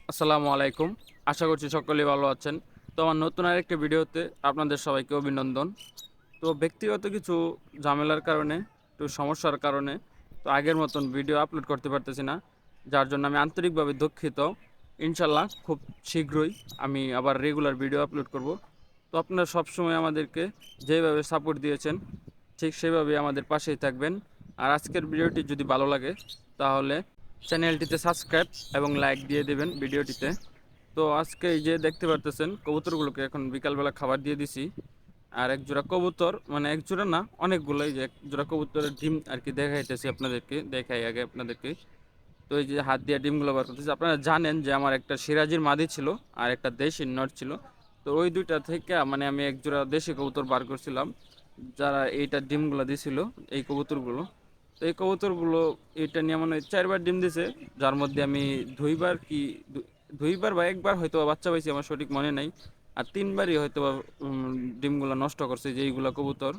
আসসালামু আলাইকুম। আশা করছি সকলেই ভালো আছেন। তো আমার নতুন আরেকটা ভিডিওতে আপনাদের সবাইকে অভিনন্দন। তো ব্যক্তিগত কিছু ঝামেলার কারণে, একটু সমস্যার কারণে আগের মতন ভিডিও আপলোড করতে পারতেছি না। যার জন্য আমি আন্তরিকভাবে দুঃখিত। ইনশাআল্লাহ খুব শীঘ্রই আমি আবার রেগুলার ভিডিও আপলোড করব। তো আপনারা সবসময় আমাদেরকে যেভাবে সাপোর্ট দিয়েছেন ঠিক সেভাবেই আমাদের পাশেই থাকবেন। আর আজকের ভিডিওটি যদি ভালো লাগে তাহলে চ্যানেলটিতে সাবস্ক্রাইব এবং লাইক দিয়ে দেবেন ভিডিওটিতে। তো আজকে এই যে দেখতে পারতেছেন কবুতরগুলোকে এখন বিকালবেলা খাবার দিয়ে দিছি। আর এক জোড়া কবুতর, মানে এক জোড়া না, অনেকগুলোই, যে এক জোড়া কবুতরের ডিম আর কি দেখাইতেছি আপনাদেরকে, দেখাই আগে আপনাদেরকে। তো এই যে হাত দিয়ে ডিমগুলো বার করতেছি। আপনারা জানেন যে আমার একটা সিরাজির মাদি ছিল আর একটা দেশি নর ছিল। তো ওই দুইটা থেকে মানে আমি এক জোড়া দেশি কবুতর বার করছিলাম, যারা এইটা ডিমগুলো দিছিল, এই কবুতরগুলো। তো এই কবুতরগুলো এটা নিয়ে মনে হয় 4বার ডিম দিছে, যার মধ্যে আমি দুইবার কি দুইবার বা একবার হয়তো বা বাচ্চা পাইছি, আমার সঠিক মনে নাই। আর 3বারই হয়তো বা ডিমগুলো নষ্ট করছে যে এইগুলা কবুতর।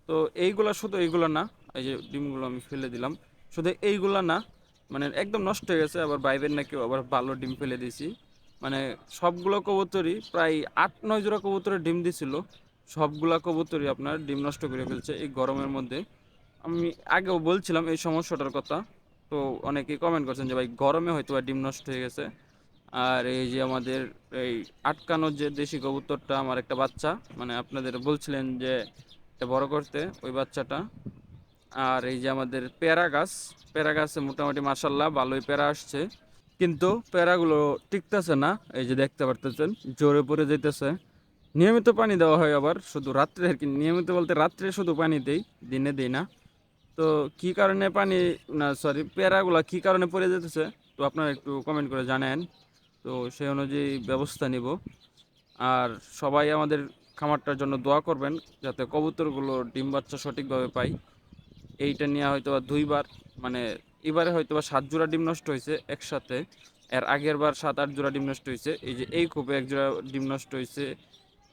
তো এইগুলা শুধু এইগুলা না, এই যে ডিমগুলো আমি ফেলে দিলাম, শুধু এইগুলা না, মানে একদম নষ্ট হয়ে গেছে। আবার বাইবের নাকি আবার ভালো ডিম ফেলে দিয়েছি। মানে সবগুলো কবুতরই প্রায় 8-9 জোড়া কবুতরের ডিম দিছিল, সবগুলা কবুতরই আপনার ডিম নষ্ট করে ফেলছে এই গরমের মধ্যে। আমি আগেও বলছিলাম এই সমস্যাটার কথা। তো অনেকেই কমেন্ট করছেন যে ভাই গরমে হয়তো বা ডিম নষ্ট হয়ে গেছে। আর এই যে আমাদের এই আটকানোর যে দেশি কবুতরটা, আমার একটা বাচ্চা, মানে আপনাদের বলছিলেন যে এটা বড় করতে, ওই বাচ্চাটা। আর এই যে আমাদের পেয়ারা গাছ, পেয়ারা গাছে মোটামুটি মাসাল্লাহ ভালোই পেয়ারা আসছে, কিন্তু পেয়ারাগুলো টিকতেছে না। এই যে দেখতে পারতেছেন জোরে পড়ে যেতেছে। নিয়মিত পানি দেওয়া হয়, আবার শুধু রাত্রে আর কি, নিয়মিত বলতে রাত্রে শুধু পানি দেই, দিনে দেই না। তো কি কারণে পানি, না সরি, পেয়ারাগুলা কি কারণে পড়ে যেতেছে, তো আপনারা একটু কমেন্ট করে জানেন। তো সেই অনুযায়ী ব্যবস্থা নিব। আর সবাই আমাদের খামারটার জন্য দোয়া করবেন, যাতে কবুতরগুলো ডিম বাচ্চা সঠিকভাবে পাই। এইটা নিয়ে হয়তো বা দুইবার, মানে এবারে হয়তো বা 7 জোড়া ডিম নষ্ট হয়েছে একসাথে। এর আগের বার 7-8 জোড়া ডিম নষ্ট হয়েছে। এই যে এই খোপে এক জোড়া ডিম নষ্ট হয়েছে।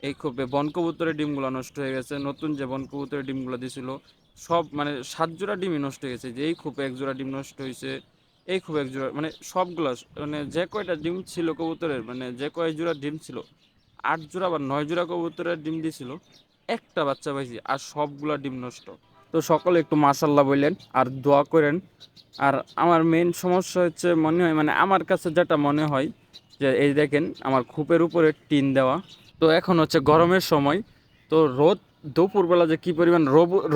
এই খোপে বন কবুতরের ডিমগুলো নষ্ট হয়ে গেছে, নতুন যে বন কবুতরের ডিমগুলো দিছিল সব, মানে 7 জোড়া ডিমই নষ্ট হয়ে গেছে। যে এই খোপে এক জোড়া ডিম নষ্ট হয়েছে, এই খোপে এক জোড়া, মানে সবগুলা, মানে যে কয়টা ডিম ছিল কবুতরের, মানে যে কয় জোড়া ডিম ছিল, 8 জোড়া বা 9 জোড়া কবুতরের ডিম দিছিল, একটা বাচ্চা পাইছি, আর সবগুলা ডিম নষ্ট। তো সকলে একটু মাশাল্লাহ বললেন আর দোয়া করেন। আর আমার মেন সমস্যা হচ্ছে, মনে হয় মানে আমার কাছে যেটা মনে হয়, যে এই দেখেন আমার খোপের উপরে টিন দেওয়া। তো এখন হচ্ছে গরমের সময়, তো রোদ, দুপুরবেলা যে কী পরিমাণ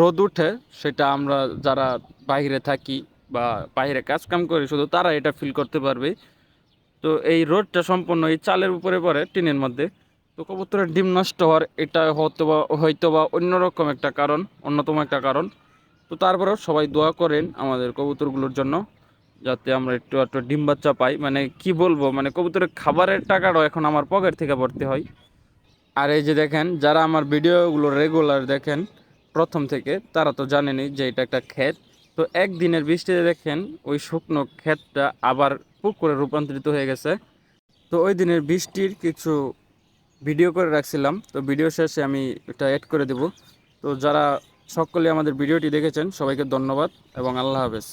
রোদ উঠে, সেটা আমরা যারা বাইরে থাকি বা বাইরে কাজ কাম করি শুধু তারা এটা ফিল করতে পারবে। তো এই রোদটা সম্পূর্ণ এই চালের উপরে পড়ে, টিনের মধ্যে। তো কবুতরের ডিম নষ্ট হওয়ার এটা হয়তো বা অন্যরকম একটা কারণ, অন্যতম একটা কারণ। তো তারপরেও সবাই দোয়া করেন আমাদের কবুতরগুলোর জন্য, যাতে আমরা একটু একটু ডিম বাচ্চা পাই। মানে কি বলবো, মানে কবুতরের খাবারের টাকাটাও এখন আমার পকেট থেকে ভরতে হয়। আর এই যে দেখেন, যারা আমার ভিডিওগুলো রেগুলার দেখেন প্রথম থেকে, তারা তো জানেনই যে এটা একটা ক্ষেত। তো একদিনের বৃষ্টিতে দেখেন ওই শুকনো ক্ষেতটা আবার পুকুরে রূপান্তরিত হয়ে গেছে। তো ওই দিনের বৃষ্টির কিছু ভিডিও করে রাখছিলাম, তো ভিডিও শেষে আমি এটা অ্যাড করে দেব। তো যারা সকলে আমাদের ভিডিওটি দেখেছেন সবাইকে ধন্যবাদ এবং আল্লাহ হাফেজ।